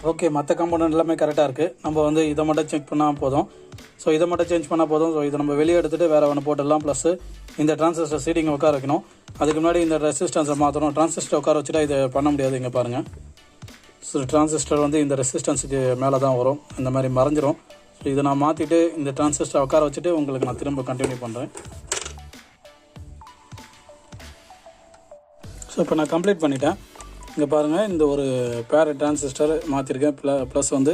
ஓகே, மற்ற காம்பவுண்ட் எல்லாமே கரெக்டாக இருக்குது. நம்ம வந்து இதை மட்டும் செக் பண்ணால் போதும். ஸோ இதை மட்டும் சேஞ்ச் பண்ணால் போதும். ஸோ இதை நம்ம வெளியே எடுத்துகிட்டு வேறு ஒன்று போட்டுடலாம். ப்ளஸ் இந்த டிரான்சிஸ்டர் சீட்டிங் உட்கார வைக்கணும். அதுக்கு முன்னாடி இந்த ரெசிஸ்டன்ஸை மாற்றணும். டிரான்சிஸ்டர் உட்கார வச்சுட்டா இதை பண்ண முடியாது. இங்கே பாருங்கள், ஸோ டிரான்சிஸ்டர் வந்து இந்த ரெசிஸ்டன்ஸுக்கு மேலே தான் வரும், இந்த மாதிரி மறைஞ்சிரும். ஸோ இதை நான் மாற்றிட்டு இந்த டிரான்சிஸ்டரை உட்கார வச்சுட்டு உங்களுக்கு நான் திரும்ப கண்டினியூ பண்ணுறேன். ஸோ இப்போ நான் கம்ப்ளீட் பண்ணிட்டேன். இங்கே பாருங்கள், இந்த ஒரு பேர் டிரான்சிஸ்டர் மாற்றிருக்கேன். ப்ளஸ் வந்து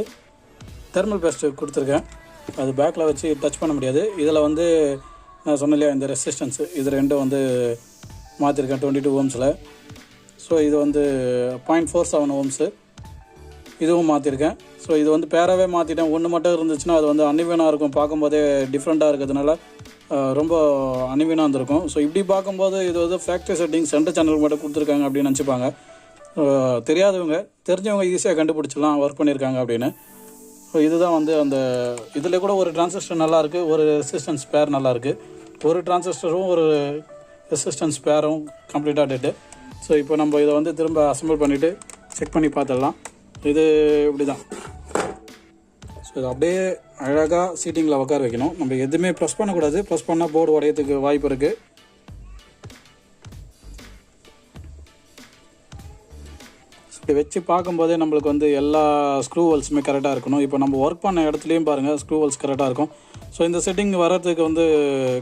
தெர்மல் பேஸ்ட்டு கொடுத்துருக்கேன். அது பேக்கில் வச்சு டச் பண்ண முடியாது. இதில் வந்து நான் சொன்னேன் இல்லையா, இந்த ரெசிஸ்டன்ஸு இது ரெண்டும் வந்து மாற்றிருக்கேன் 22 ஓம்ஸில். ஸோ இது வந்து 0.47 ஓம்ஸு இதுவும் மாற்றிருக்கேன். ஸோ இது வந்து பேராகவே மாற்றிட்டேன். ஒன்று மட்டும் இருந்துச்சுன்னா அது வந்து அன்இவனாக இருக்கும், பார்க்கும்போதே டிஃப்ரெண்ட்டாக இருக்கிறதுனால ரொம்ப அன்இவனாக இருந்திருக்கும். ஸோ இப்படி பார்க்கும்போது இது வந்து ஃபேக்ட்ரி செட்டிங் சென்டர் சேனல் மட்டும் கொடுத்துருக்காங்க அப்படின்னு நினச்சிப்பாங்க. தெரியாதவங்க, தெரிஞ்சவங்க ஈஸியாக கண்டுபிடிச்சிடலாம் ஒர்க் பண்ணியிருக்காங்க அப்படின்னு. ஸோ இதுதான் வந்து அந்த இதில் கூட ஒரு டிரான்சிஸ்டர் நல்லாயிருக்கு, ஒரு ரெசிஸ்டன்ஸ் பேர் நல்லாயிருக்கு. ஒரு டிரான்சிஸ்டரும் ஒரு ரெசிஸ்டன்ஸ் பேரும் கம்ப்ளீட்டாக டெட்டு. ஸோ இப்போ நம்ம இதை வந்து திரும்ப அசம்பிள் பண்ணிவிட்டு செக் பண்ணி பார்த்துடலாம். இது இப்படி தான். ஸோ இது அப்படியே அழகாக சீட்டிங்கில் உட்கார வைக்கணும். நம்ம எதுவுமே ப்ரெஸ் பண்ணக்கூடாது. ப்ரெஸ் பண்ணால் போர்டு உடையத்துக்கு வாய்ப்பு இருக்குது. இப்படி வச்சு பார்க்கும்போதே நம்மளுக்கு வந்து எல்லா ஸ்க்ரூ ஹோல்ஸுமே கரெக்டாக இருக்கணும். இப்போ நம்ம ஒர்க் பண்ண இடத்துலையும் பாருங்கள், ஸ்க்ரூ ஹோல்ஸ் கரெக்டாக இருக்கும். ஸோ இந்த செட்டிங் வர்றதுக்கு வந்து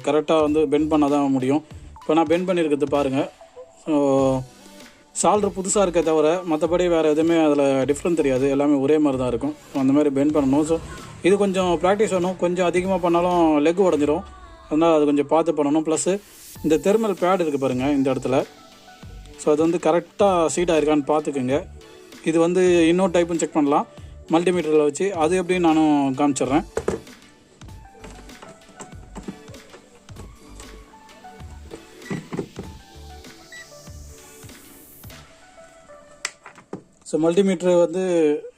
கரெக்டாக வந்து பெண்ட் பண்ண தான் முடியும். இப்போ நான் பெண்ட் பண்ணியிருக்கிறது பாருங்கள். ஸோ சால்ட்ரு புதுசாக இருக்க தவிர மற்றபடி வேறு எதுவுமே அதில் டிஃப்ரெண்ட் தெரியாது. எல்லாமே ஒரே மாதிரி தான் இருக்கும். ஸோ அந்த மாதிரி பெண்ட் பண்ணணும். ஸோ இது கொஞ்சம் ப்ராக்டிஸ் வேணும், கொஞ்சம் அதிகமாக பண்ணாலும் லெக் உடஞ்சிரும், அதனால் அது கொஞ்சம் பார்த்து பண்ணணும். ப்ளஸ்ஸு இந்த தெர்மல் பேட் இருக்குது பாருங்கள் இந்த இடத்துல, ஸோ அது வந்து கரெக்டாக சீட் ஆகிருக்கான்னு பார்த்துக்குங்க. இது வந்து இன்னொரு டைப்பும் செக் பண்ணலாம் மல்டிமீட்டரில் வச்சு, அது எப்படின்னு நானும் காமிச்சிட்றேன். ஸோ மல்டிமீட்ரு வந்து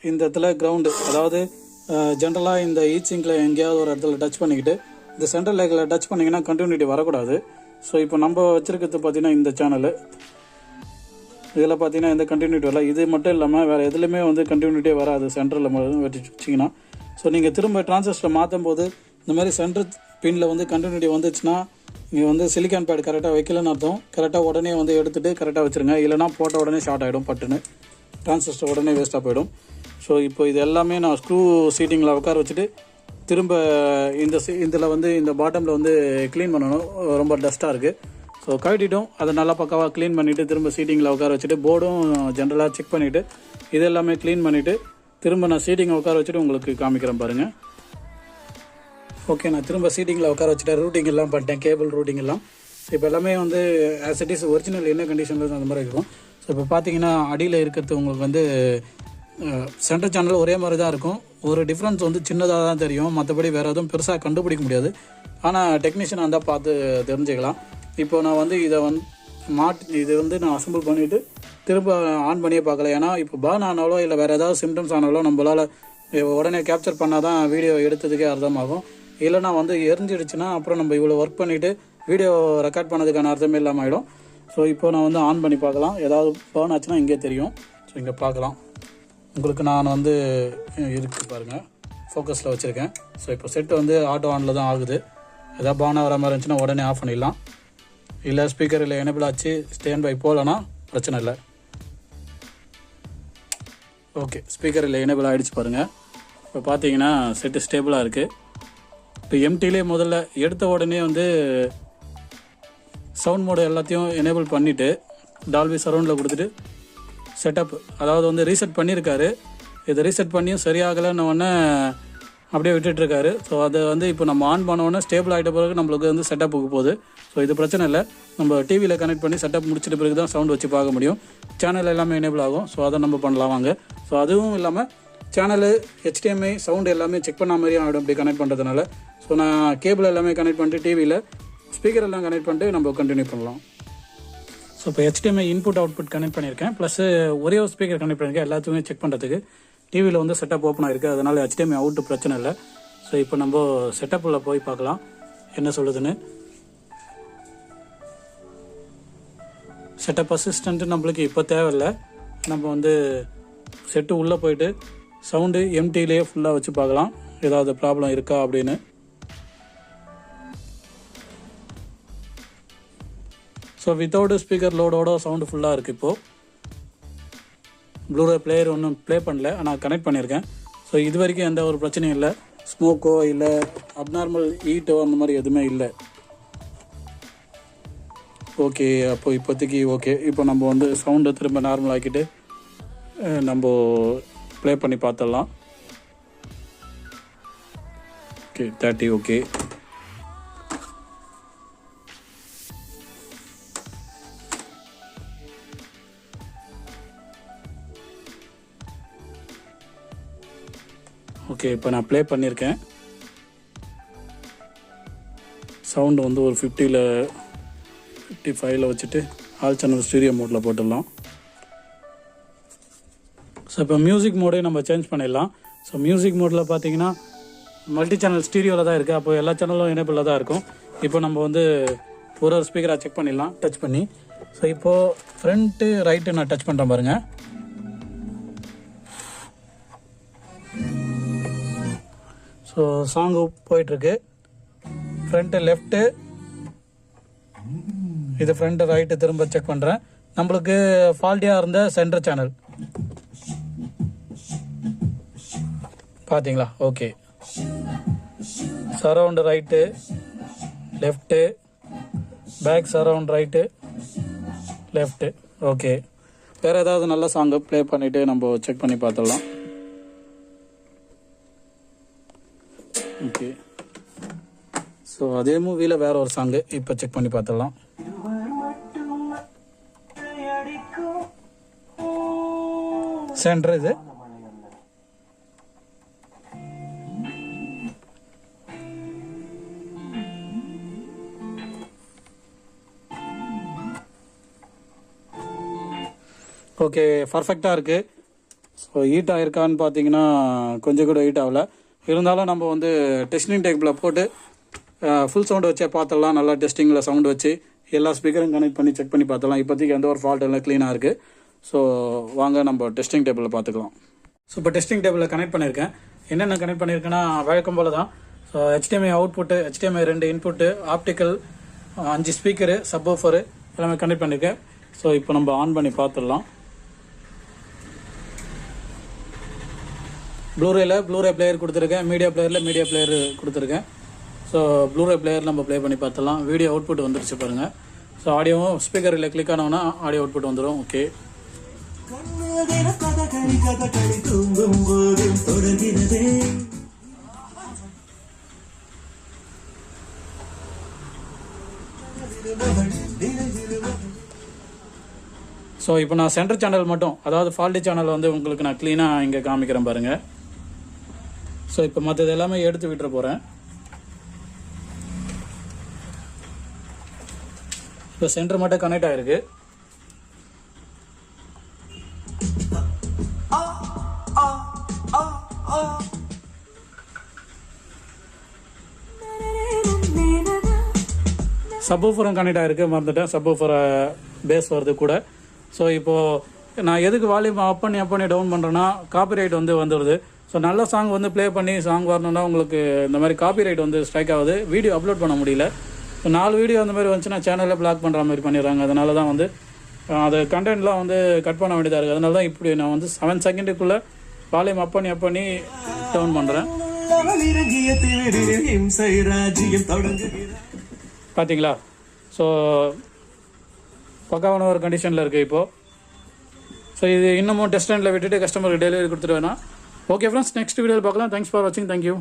இந்த இடத்துல கிரவுண்டு, அதாவது ஜென்ரலாக இந்த ஈச்சிங்கில் எங்கேயாவது ஒரு இடத்துல டச் பண்ணிக்கிட்டு இந்த சென்ட்ரல் லேக்கில் டச் பண்ணிங்கன்னா கண்டினியூட்டி வரக்கூடாது. ஸோ இப்போ நம்ம வச்சுருக்கிறது பார்த்திங்கன்னா இந்த சேனலு, இதில் பார்த்தீங்கன்னா எந்த கண்டினியூட்டி வரல. இது மட்டும் இல்லாமல் வேறு எதுலையுமே வந்து கண்டினியூட்டியே வராது சென்டரில் வெட்டி வச்சிங்கன்னா. ஸோ நீங்கள் திரும்ப டிரான்சிஸ்டர் மாற்றும் போது இந்த மாதிரி சென்டர் பின்னில் வந்து கண்டினியூட்டி வந்துச்சுன்னா நீங்கள் வந்து சிலிக்கான் பேட் கரெக்டாக வைக்கலன்னு அர்த்தம். கரெக்டாக உடனே வந்து எடுத்துகிட்டு கரெக்டாக வச்சுருங்க, இல்லைனா போட்ட உடனே ஷார்ட் ஆகிடும், பட்டுன்னு டிரான்சிஸ்டர் உடனே வேஸ்ட்டாக போயிடும். ஸோ இப்போ இது எல்லாமே நான் ஸ்க்ரூ சீட்டிங்கில் உட்கார வச்சுட்டு திரும்ப இதில் வந்து இந்த பாட்டமில் வந்து க்ளீன் பண்ணணும், ரொம்ப டஸ்ட்டாக இருக்குது. ஸோ கழட்டிட்டும் அதை நல்லா பக்காவாக க்ளீன் பண்ணிவிட்டு திரும்ப சீட்டிங்கில் உட்கார வச்சுட்டு போர்டும் ஜென்ரலாக செக் பண்ணிவிட்டு இது எல்லாமே க்ளீன் பண்ணிவிட்டு திரும்ப நான் சீட்டிங்கை உட்கார வச்சுட்டு உங்களுக்கு காமிக்கிறேன் பாருங்கள். ஓகே, நான் திரும்ப சீட்டிங்கில் உட்கார வச்சுட்டேன், ரூட்டிங் எல்லாம் பண்ணிட்டேன், கேபிள் ரூட்டிங் எல்லாம். ஸோ இப்போ எல்லாமே வந்து ஆஸ் இட் இஸ் ஒரிஜினல் என்ன கண்டிஷனில் அந்த மாதிரி இருக்கும். ஸோ இப்போ பார்த்தீங்கன்னா அடியில் இருக்கிறது உங்களுக்கு வந்து சென்டர் சேனல் ஒரே மாதிரி தான் இருக்கும், ஒரு டிஃப்ரென்ஸ் வந்து சின்னதாக தான் தெரியும், மற்றபடி வேறு எதுவும் பெருசாக கண்டுபிடிக்க முடியாது. ஆனால் டெக்னீஷியன் வந்தால் பார்த்து தெரிஞ்சுக்கலாம். இப்போ நான் வந்து இதை இது வந்து நான் அசம்பிள் பண்ணிவிட்டு திரும்ப ஆன் பண்ணியே பார்க்கல. ஏன்னா இப்போ பர்ன் ஆனாலோ இல்லை வேறு ஏதாவது சிம்டம்ஸ் ஆனாலோ நம்மளால் உடனே கேப்சர் பண்ணால் தான் வீடியோ எடுத்ததுக்கே அர்த்தமாகும். இல்லைனா வந்து எரிஞ்சிடுச்சுன்னா அப்புறம் நம்ம இவ்வளோ ஒர்க் பண்ணிவிட்டு வீடியோ ரெக்கார்ட் பண்ணதுக்கான அர்த்தமே இல்லாமல் ஆகிடும். ஸோ இப்போ நான் வந்து ஆன் பண்ணி பார்க்கலாம், ஏதாவது பர்ன் ஆச்சுன்னா இங்கே தெரியும். ஸோ இங்கே பார்க்கலாம், உங்களுக்கு நான் வந்து இருக்குது பாருங்கள், ஃபோக்கஸில் வச்சுருக்கேன். ஸோ இப்போ செட்டு வந்து ஆட்டோ ஆனில் தான் ஆகுது. எதாவது பர்ன் ஆகிற மாதிரி இருந்துச்சுன்னா உடனே ஆஃப் பண்ணிடலாம், இல்லை ஸ்பீக்கர் இல்லை எனேபிள் ஆச்சு ஸ்டாண்ட் பை போகலன்னா பிரச்சனை இல்லை. ஓகே, ஸ்பீக்கர் இல்லை எனேபிள் ஆகிடுச்சு பாருங்கள். இப்போ பார்த்தீங்கன்னா செட்டு ஸ்டேபிளாக இருக்குது. இப்போ எம்டிலே முதல்ல எடுத்த உடனே வந்து சவுண்ட் மோடு எல்லாத்தையும் எனேபிள் பண்ணிவிட்டு டால்பி சரௌண்டில் கொடுத்துட்டு செட்டப், அதாவது வந்து ரீசெட் பண்ணியிருக்காரு. இதை ரீசெட் பண்ணியும் சரியாகலைன்னு உடனே அப்படியே விட்டுட்டுருக்காரு. ஸோ அதை வந்து இப்போ நம்ம ஆன் பண்ணோன்னே ஸ்டேபிள் ஆகிட்ட பிறகு நம்மளுக்கு வந்து செட்டப்புக்கு போகுது. ஸோ இது பிரச்சனை இல்லை, நம்ம டிவியில் கனெக்ட் பண்ணி செட்டப் முடிச்சிட்ட பிறகு தான் சவுண்ட் வச்சு பார்க்க முடியும். சேனல் எல்லாமே எனேபிள் ஆகும். ஸோ அதை நம்ம பண்ணலாம் வாங்க. ஸோ அதுவும் இல்லாமல் சேனலு HDMI சவுண்டு எல்லாமே செக் பண்ண மாதிரியும் ஆகிடும் இப்படி கனெக்ட் பண்ணுறதுனால. ஸோ நான் கேபிள் எல்லாமே கனெக்ட் பண்ணிட்டு டிவியில் ஸ்பீக்கர் எல்லாம் கனெக்ட் பண்ணிட்டு நம்ம கண்டினியூ பண்ணலாம். ஸோ இப்போ HDMI இன்புட் அவுட்புட் கனெக்ட் பண்ணியிருக்கேன், ப்ளஸ் ஒரே ஒரு ஸ்பீக்கர் கனெக்ட் பண்ணியிருக்கேன் எல்லாத்தையுமே செக் பண்ணுறதுக்கு. டிவியில் வந்து செட்டப் ஓப்பன் ஆகிருக்கு, அதனால் HDMI அவுட்டு பிரச்சனை இல்லை. ஸோ இப்போ நம்ம செட்டப்பில் போய் பார்க்கலாம் என்ன சொல்லுதுன்னு. செட்டப் அசிஸ்டண்ட்டு நம்மளுக்கு இப்போ தேவையில்லை, நம்ம வந்து செட்டு உள்ளே போயிட்டு சவுண்டு எம்டிலேயே ஃபுல்லாக வச்சு பார்க்கலாம் ஏதாவது ப்ராப்ளம் இருக்கா அப்படின்னு. ஸோ வித்தவுட் ஸ்பீக்கர் லோடோட சவுண்டு ஃபுல்லாக இருக்குது. இப்போது ப்ளூரே பிளேயர் ஒன்றும் ப்ளே பண்ணல, ஆனால் கனெக்ட் பண்ணியிருக்கேன். ஸோ இது வரைக்கும் எந்த ஒரு பிரச்சனையும் இல்லை, ஸ்மோக்கோ இல்லை அப்நார்மல் ஹீட்டோ அந்த மாதிரி எதுவுமே இல்லை. ஓகே, அப்போ இப்போதைக்கு ஓகே. இப்போ நம்ம வந்து சவுண்டை திரும்ப நார்மல் ஆக்கிட்டு நம்ம ப்ளே பண்ணி பார்த்துடலாம். ஓகே 30. ஓகே, ஓகே இப்போ நான் ப்ளே பண்ணியிருக்கேன். சவுண்டு வந்து ஒரு 55 வச்சுட்டு ஆல் சேனல் ஸ்டீரியோ மோடில் போட்டுடலாம். ஸோ இப்போ மியூசிக் மோடே நம்ம சேஞ்ச் பண்ணிடலாம். ஸோ மியூசிக் மோடில் பார்த்தீங்கன்னா மல்டி சேனல் ஸ்டீரியோவில் தான் இருக்குது, அப்போ எல்லா சேனலும் எனேபிளில் தான் இருக்கும். இப்போ நம்ம வந்து ஒரு ஸ்பீக்கராக செக் பண்ணிடலாம் டச் பண்ணி. ஸோ இப்போது ஃப்ரண்ட்டு ரைட்டு நான் டச் பண்ணுறேன் பாருங்கள். ஸோ சாங்கு போயிட்டுருக்கு. ஃப்ரண்ட்டு லெஃப்ட்டு, இது ஃப்ரண்ட்டு ரைட்டு திரும்ப செக் பண்ணுறேன். நம்மளுக்கு ஃபால்ட்டியாக இருந்த சென்டர் சேனல் பார்த்தீங்களா? Okay, surround right left, back surround right left. Okay, வேறு ஏதாவது நல்ல சாங்கை ப்ளே பண்ணிவிட்டு நம்ம செக் பண்ணி பார்த்துடலாம். ஓகே. ஸோ அதே மூவியில் வேற ஒரு சாங்கு இப்போ செக் பண்ணி பார்த்துடலாம். சென்டர் இது. ஓகே, பர்ஃபெக்டாக இருக்குது. ஸோ ஹீட் ஆகிருக்கான்னு பார்த்தீங்கன்னா கொஞ்சம் கூட ஹீட் ஆகலை. இருந்தாலும் நம்ம வந்து டெஸ்டிங் டேபிளில் போட்டு ஃபுல் சவுண்டு வச்சே பார்த்துடலாம். நல்லா டெஸ்டிங்கில் சவுண்டு வச்சு எல்லா ஸ்பீக்கரும் கனெக்ட் பண்ணி செக் பண்ணி பார்த்துடலாம். இப்போதைக்கு எந்த ஒரு ஃபால்ட் இல்லை, க்ளீனாக இருக்குது. ஸோ வாங்க நம்ம டெஸ்டிங் டேபிளில் பார்த்துக்கலாம். ஸோ இப்போ டெஸ்டிங் டேபிளில் கனெக்ட் பண்ணியிருக்கேன். என்னென்ன கனெக்ட் பண்ணியிருக்கேன்னா வழக்கம் போல் தான். So HDMI output, HDMI 2 input, optical 5 speaker, subwoofer எல்லாமே கனெக்ட் பண்ணியிருக்கேன். ஸோ இப்போ நம்ம ஆன் பண்ணி பார்த்துடலாம். ப்ளூரே பிளேயர் கொடுத்துருக்கேன். மீடியா பிளேயர் கொடுத்துருக்கேன். ஸோ ப்ளூரே பிளேயர் நம்ம ப்ளே பண்ணி பார்த்துடலாம். வீடியோ அவுட்புட் வந்துருச்சு பாருங்கள். ஸோ ஆடியோவும் ஸ்பீக்கரில் கிளிக் ஆனோன்னா ஆடியோ அவுட்புட் வந்துடும். ஓகே. ஸோ இப்போ நான் சென்டர் சேனல் மட்டும், அதாவது ஃபால்ட்டி சேனல் வந்து உங்களுக்கு நான் க்ளீனாக இங்கே காமிக்கிறேன் பாருங்கள். ஸோ இப்போ மற்றது எல்லாமே எடுத்து விட்டுற போகிறேன். இப்போ சென்டர் மட்டும் கனெக்ட் ஆகிருக்கு. சப்வூஃபரும் கனெக்ட் ஆகிருக்கு, மறந்துட்டேன். சப்வூஃபரை பேஸ் வருது கூட. ஸோ இப்போது நான் எதுக்கு வால்யூம் அப் பண்ணி டவுன் பண்ணுறேன்னா காப்பிரைட் வந்து வந்துடுது. ஸோ நல்ல சாங் வந்து ப்ளே பண்ணி சாங் வரணுன்னா உங்களுக்கு இந்த மாதிரி காப்பிரைட் வந்து ஸ்ட்ரைக் ஆகுது. வீடியோ அப்லோட் பண்ண முடியல. ஸோ 4 வீடியோ அந்த மாதிரி வந்துச்சுன்னா சேனலில் பிளாக் பண்ணுற மாதிரி பண்ணிடுறாங்க. அதனால தான் வந்து அது கண்டென்ட்லாம் வந்து கட் பண்ண வேண்டியதாக இருக்குது. அதனால தான் இப்படி நான் வந்து 7 செகண்டுக்குள்ளே வால்யூம் அப் பண்ணி டவுன் பண்ணுறேன். பார்த்தீங்களா? ஸோ பக்காவான ஒரு கண்டிஷனில் இருக்குது இப்போது. ஸோ இது இன்னமும் டெஸ்ட் ஸ்டாண்டில் விட்டுட்டு கஸ்டமருக்கு டெலிவரி கொடுத்துட்டு வேணாம். ஓகே ஃப்ரெண்ட்ஸ், நெக்ஸ்ட் வீடியோவில் பார்க்கலாம். தேங்க்ஸ் ஃபார் வாட்சிங். தேங்க்யூ.